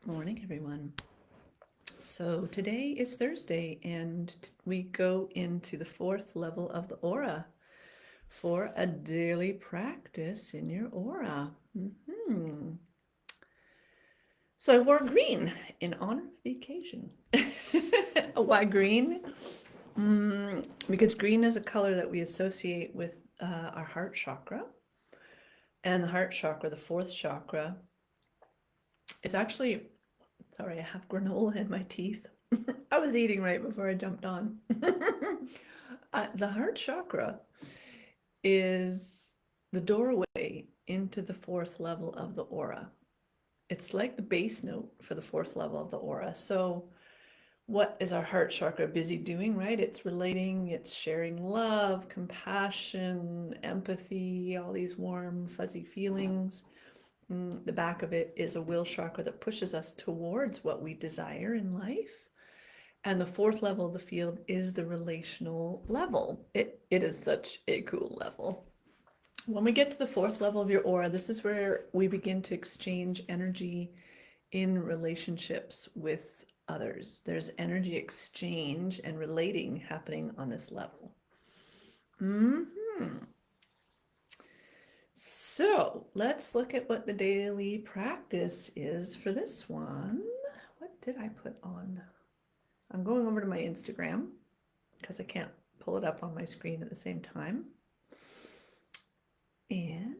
Morning, everyone. So today is Thursday, and we go into the fourth level of the aura for a daily practice in your aura. So I wore green in honor of the occasion. Why green? Because green is a color that we associate with our heart chakra. And the heart chakra, the fourth chakra, is actually, sorry, I have granola in my teeth. I was eating right before I jumped on. The heart chakra is the doorway into the fourth level of the aura. It's like the base note for the fourth level of the aura. So, what is our heart chakra busy doing, right? It's relating, it's sharing love, compassion, empathy, all these warm, fuzzy feelings. The back of it is a will chakra that pushes us towards what we desire in life. And the fourth level of the field is the relational level. It is such a cool level. When we get to the fourth level of your aura, this is where we begin to exchange energy in relationships with others. There's energy exchange and relating happening on this level. So let's look at what the daily practice is for this one. What did I put on? I'm going over to my Instagram because I can't pull it up on my screen at the same time. And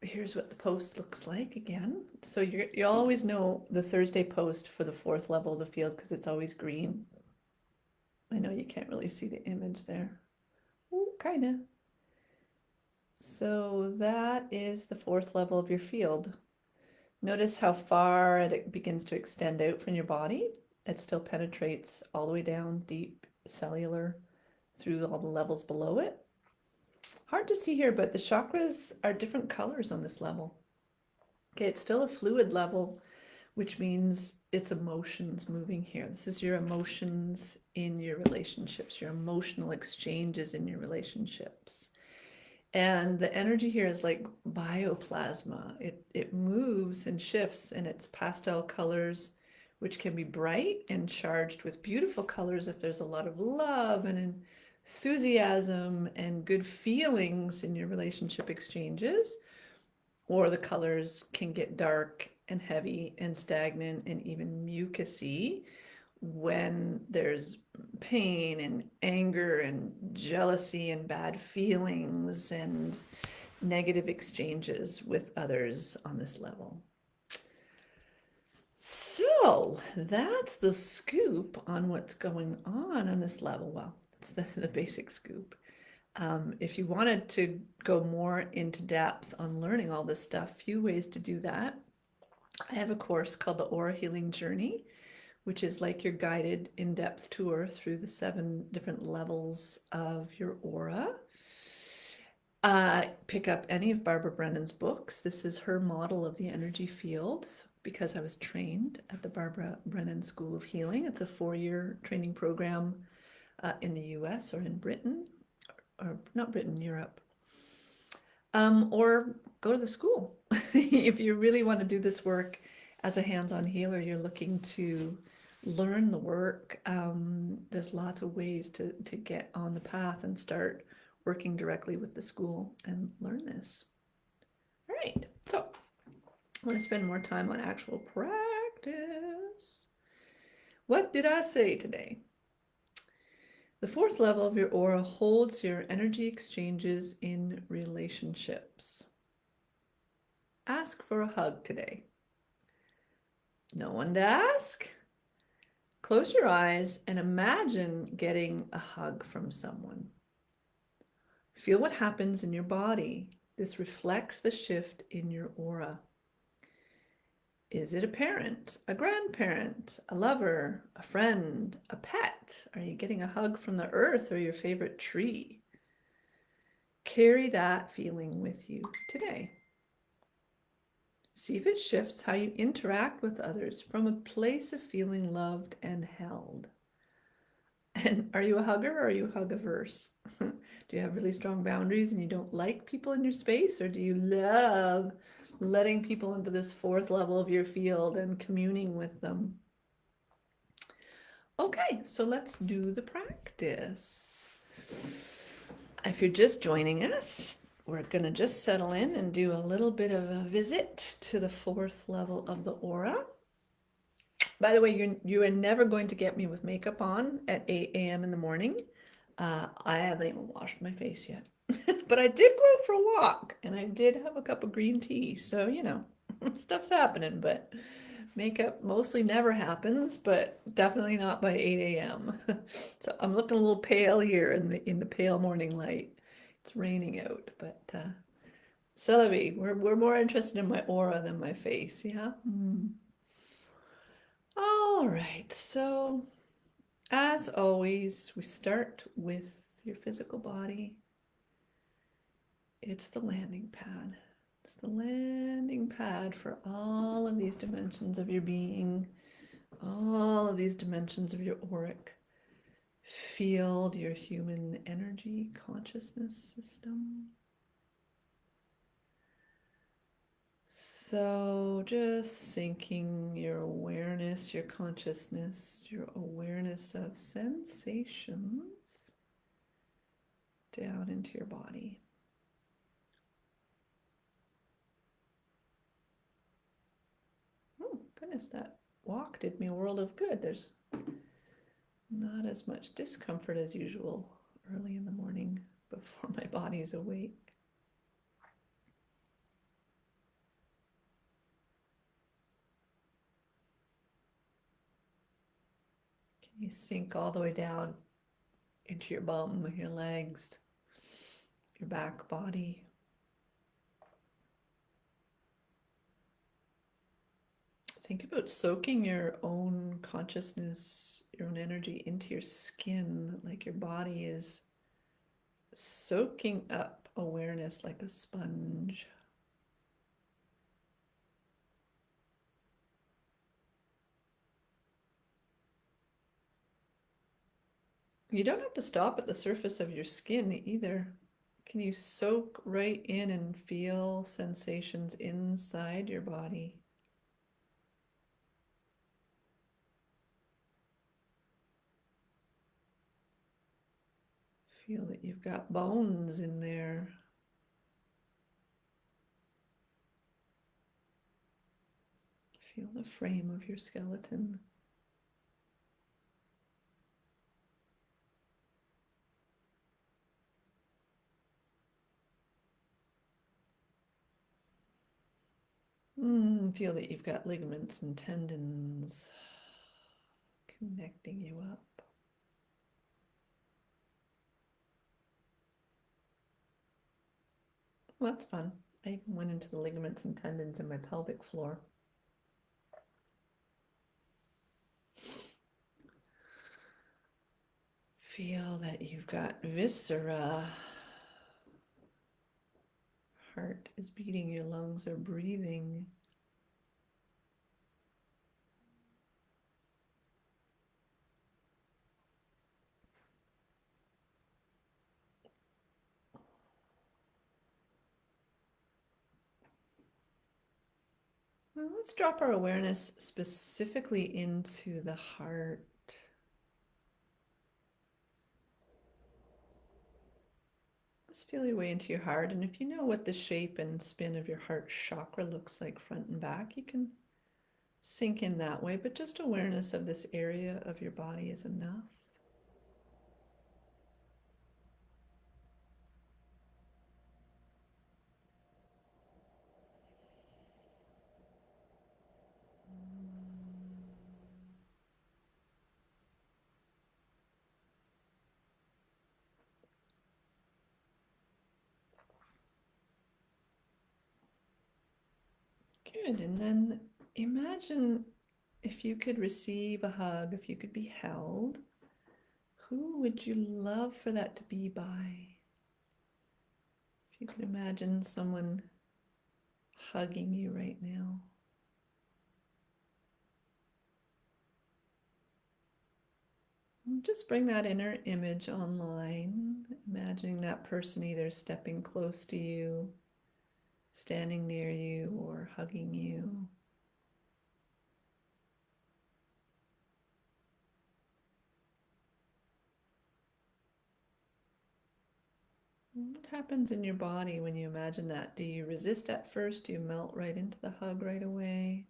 here's what the post looks like again. So you always know the Thursday post for the fourth level of the field because it's always green. I know you can't really see the image there. Oh, kind of. So that is the fourth level of your field. Notice how far it begins to extend out from your body. It still penetrates all the way down deep cellular through all the levels below it. Hard to see here, but the chakras are different colors on this level. Okay, it's still a fluid level, which means it's emotions moving here. This is your emotions in your relationships, your emotional exchanges in your relationships. And the energy here is like bioplasma. It moves and shifts, and it's pastel colors, which can be bright and charged with beautiful colors if there's a lot of love and enthusiasm and good feelings in your relationship exchanges. Or the colors can get dark and heavy and stagnant and even mucusy when there's pain and anger and jealousy and bad feelings and negative exchanges with others on this level. So that's the scoop on what's going on this level. Well, it's the basic scoop. If you wanted to go more into depth on learning all this stuff, few ways to do that. I have a course called the Aura Healing Journey, which is like your guided in-depth tour through the 7 different levels of your aura. Pick up any of Barbara Brennan's books. This is her model of the energy fields because I was trained at the Barbara Brennan School of Healing. It's a 4-year training program in the US or in Britain, or not Britain, Europe. Or go to the school. If you really want to do this work as a hands-on healer, you're looking to learn the work. There's lots of ways to get on the path and start working directly with the school and learn this. All right, so I want to spend more time on actual practice. What did I say today? The fourth level of your aura holds your energy exchanges in relationships. Ask for a hug today. No one to ask? Close your eyes and imagine getting a hug from someone. Feel what happens in your body. This reflects the shift in your aura. Is it a parent, a grandparent, a lover, a friend, a pet? Are you getting a hug from the earth or your favorite tree? Carry that feeling with you today. See if it shifts how you interact with others from a place of feeling loved and held. And are you a hugger or are you hug-averse? Do you have really strong boundaries and you don't like people in your space, or do you love letting people into this fourth level of your field and communing with them. Okay, so let's do the practice. If you're just joining us, we're going to just settle in and do a little bit of a visit to the fourth level of the aura. By the way, you are never going to get me with makeup on at 8 a.m. in the morning. I haven't even washed my face yet. But I did go out for a walk and I did have a cup of green tea. So, you know, stuff's happening, but makeup mostly never happens, but definitely not by 8 a.m. So I'm looking a little pale here in the pale morning light. It's raining out, but Celebi, we're more interested in my aura than my face, yeah? All right, so as always, we start with your physical body. It's the landing pad. It's the landing pad for all of these dimensions of your being, all of these dimensions of your auric field, your human energy consciousness system. So just sinking your awareness, your consciousness, your awareness of sensations down into your body. Oh, goodness, that walk did me a world of good. There's not as much discomfort as usual early in the morning before my body is awake. Can you sink all the way down into your bum, your legs, your back body? Think about soaking your own consciousness, your own energy into your skin, like your body is soaking up awareness like a sponge. You don't have to stop at the surface of your skin either. Can you soak right in and feel sensations inside your body? Feel that you've got bones in there. Feel the frame of your skeleton. Feel that you've got ligaments and tendons connecting you up. Well, that's fun. I even went into the ligaments and tendons in my pelvic floor. Feel that you've got viscera. Heart is beating, your lungs are breathing. Well, let's drop our awareness specifically into the heart. Let's feel your way into your heart, and if you know what the shape and spin of your heart chakra looks like front and back, you can sink in that way, but just awareness of this area of your body is enough. Good, and then imagine if you could receive a hug, if you could be held, who would you love for that to be by? If you could imagine someone hugging you right now. Just bring that inner image online, imagining that person either stepping close to you standing near you or hugging you. What happens in your body when you imagine that? Do you resist at first? Do you melt right into the hug right away?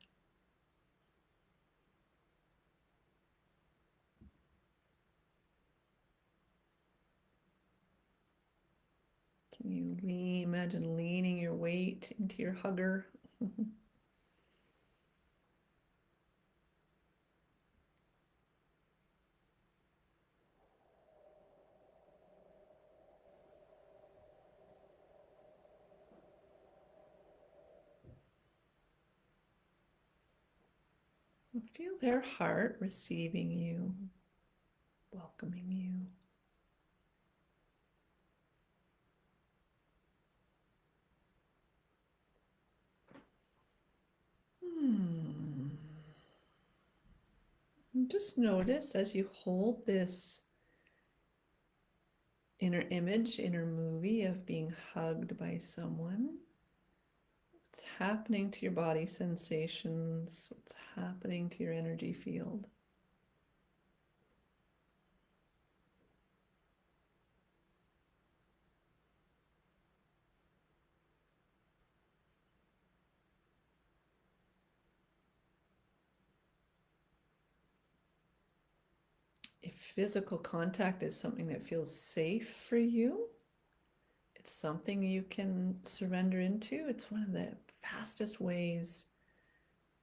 Can you imagine leaning your weight into your hugger? Feel their heart receiving you, welcoming you. And just notice as you hold this inner image, inner movie of being hugged by someone, what's happening to your body sensations, what's happening to your energy field. If physical contact is something that feels safe for you, it's something you can surrender into. It's one of the fastest ways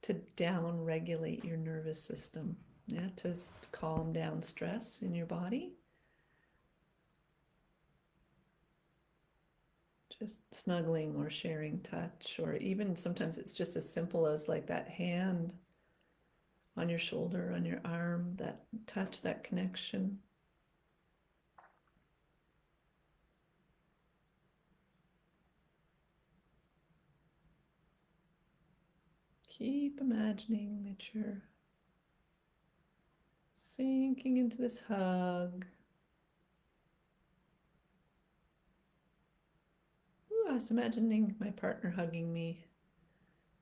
to down regulate your nervous system, yeah, to calm down stress in your body. Just snuggling or sharing touch, or even sometimes it's just as simple as like that hand on your shoulder, on your arm, that touch, that connection. Keep imagining that you're sinking into this hug. Ooh, I was imagining my partner hugging me,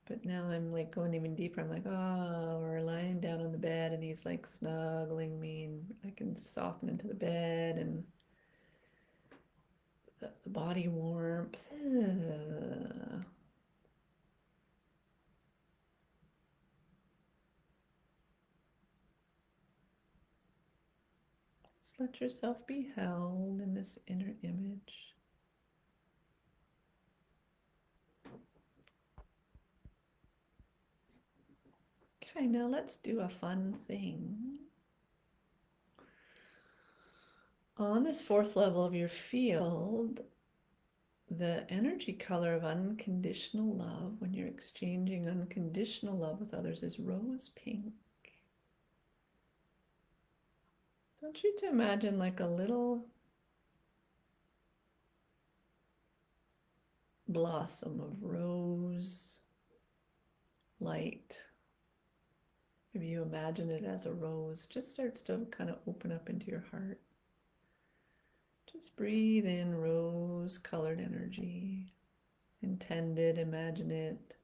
but now I'm like going even deeper. I'm like, oh, we're lying down on the bed and he's like snuggling me, and I can soften into the bed and the body warmth. Just let yourself be held in this inner image. Okay, now let's do a fun thing. On this fourth level of your field, the energy color of unconditional love, when you're exchanging unconditional love with others, is rose pink. So I want you to imagine like a little blossom of rose light. If you imagine it as a rose, just starts to kind of open up into your heart. Just breathe in rose-colored energy. Intended, imagine it.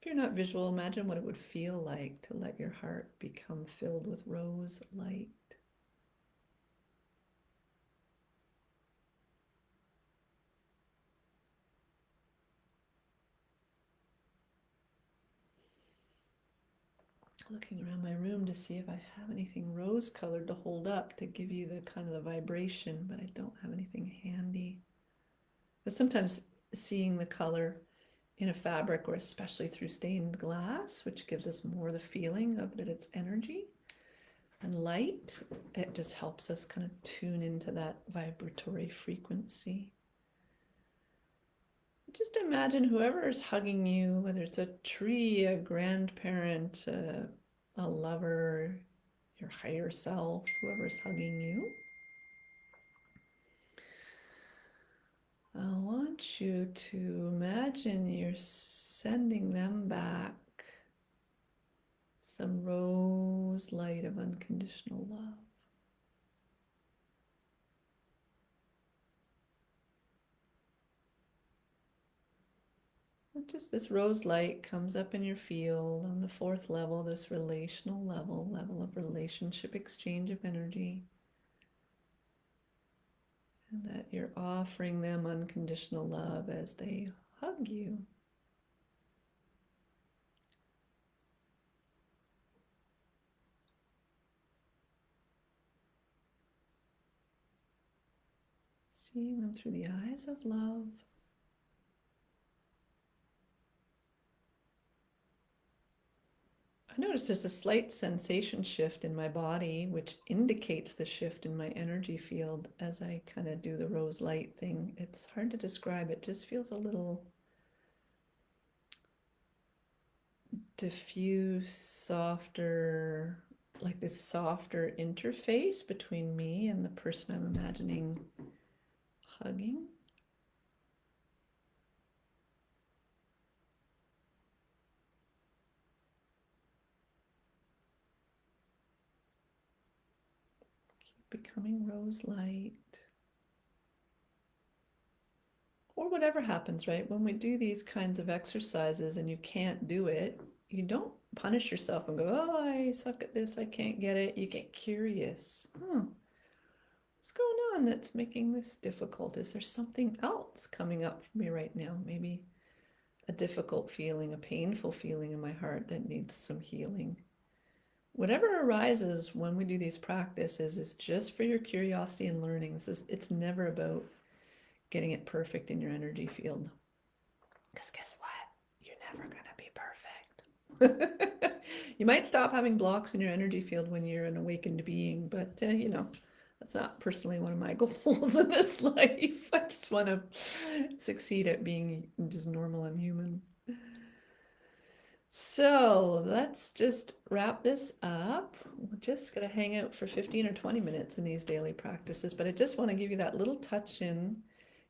If you're not visual, imagine what it would feel like to let your heart become filled with rose light. Looking around my room to see if I have anything rose-colored to hold up to give you the kind of the vibration, but I don't have anything handy. But sometimes seeing the color in a fabric, or especially through stained glass, which gives us more the feeling of that it's energy and light, it just helps us kind of tune into that vibratory frequency. Just imagine whoever is hugging you, whether it's a tree, a grandparent, a lover, your higher self, whoever's hugging you. I want you to imagine you're sending them back some rose light of unconditional love. just this rose light comes up in your field on the fourth level, this relational level, level of relationship exchange of energy. And that you're offering them unconditional love as they hug you. Seeing them through the eyes of love. I notice there's a slight sensation shift in my body, which indicates the shift in my energy field as I kind of do the rose light thing. It's hard to describe. It just feels a little diffuse, softer, like this softer interface between me and the person I'm imagining hugging. Keep becoming rose light. Or whatever happens, right? When we do these kinds of exercises and you can't do it, you don't punish yourself and go, oh, I suck at this, I can't get it. You get curious. What's going on that's making this difficult? Is there something else coming up for me right now? Maybe a difficult feeling, a painful feeling in my heart that needs some healing. Whatever arises when we do these practices is just for your curiosity and learning. It's never about getting it perfect in your energy field. Because guess what? You're never going to be perfect. You might stop having blocks in your energy field when you're an awakened being, but that's not personally one of my goals in this life. I just want to succeed at being just normal and human. So let's just wrap this up. We're just going to hang out for 15 or 20 minutes in these daily practices, but I just want to give you that little touch in.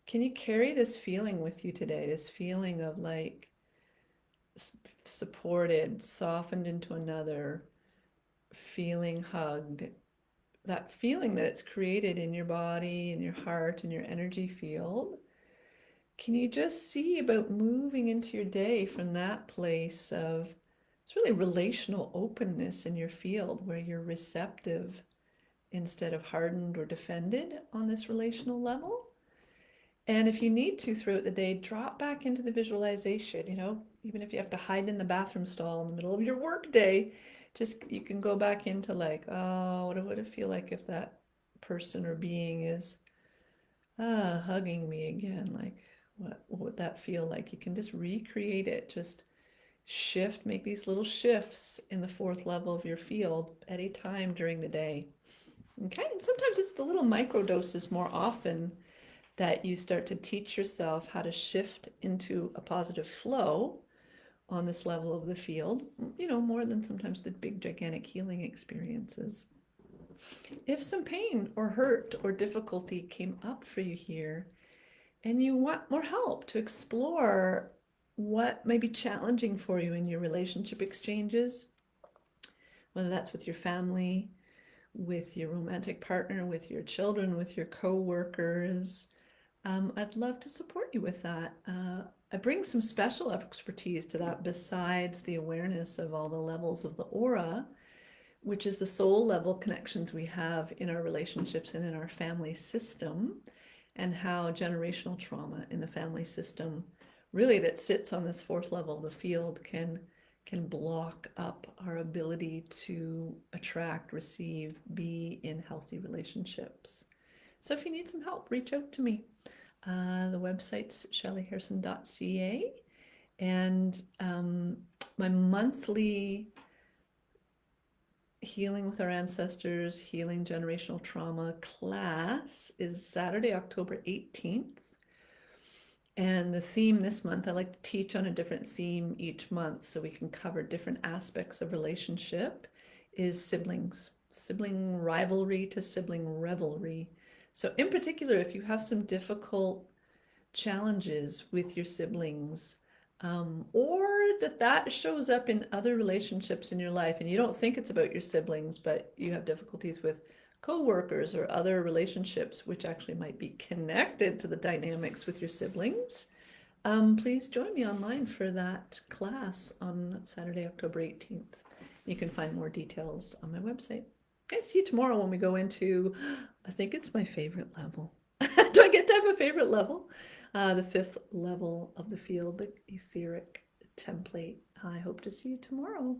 Can you carry this feeling with you today? This feeling of like supported, softened into another, feeling hugged. That feeling that it's created in your body, in your heart, in your energy field. Can you just see about moving into your day from that place of, it's really relational openness in your field where you're receptive instead of hardened or defended on this relational level? And if you need to throughout the day, drop back into the visualization, even if you have to hide in the bathroom stall in the middle of your work day, just you can go back into like, oh, what would it feel like if that person or being is hugging me again? Like, what would that feel like? You can just recreate it, just shift, make these little shifts in the fourth level of your field at a time during the day. Okay, and sometimes it's the little micro doses more often that you start to teach yourself how to shift into a positive flow on this level of the field, more than sometimes the big, gigantic healing experiences. If some pain or hurt or difficulty came up for you here and you want more help to explore what may be challenging for you in your relationship exchanges, whether that's with your family, with your romantic partner, with your children, with your co-workers, I'd love to support you with that. I bring some special expertise to that besides the awareness of all the levels of the aura, which is the soul level connections we have in our relationships and in our family system, and how generational trauma in the family system really that sits on this fourth level of the field can block up our ability to attract, receive, be in healthy relationships. So if you need some help, reach out to me. The website's shelleyharrison.ca, and my monthly Healing with Our Ancestors, Healing Generational Trauma class is Saturday, October 18th. And the theme this month, I like to teach on a different theme each month so we can cover different aspects of relationship, is siblings, sibling rivalry to sibling revelry. So in particular, if you have some difficult challenges with your siblings, or that shows up in other relationships in your life and you don't think it's about your siblings, but you have difficulties with co-workers or other relationships which actually might be connected to the dynamics with your siblings, Please join me online for that class on Saturday, October 18th. You can find more details on my website. Okay, see you tomorrow when we go into, I think it's my favorite level. Do I get to have a favorite level? The 5th level of the field, the etheric template. I hope to see you tomorrow.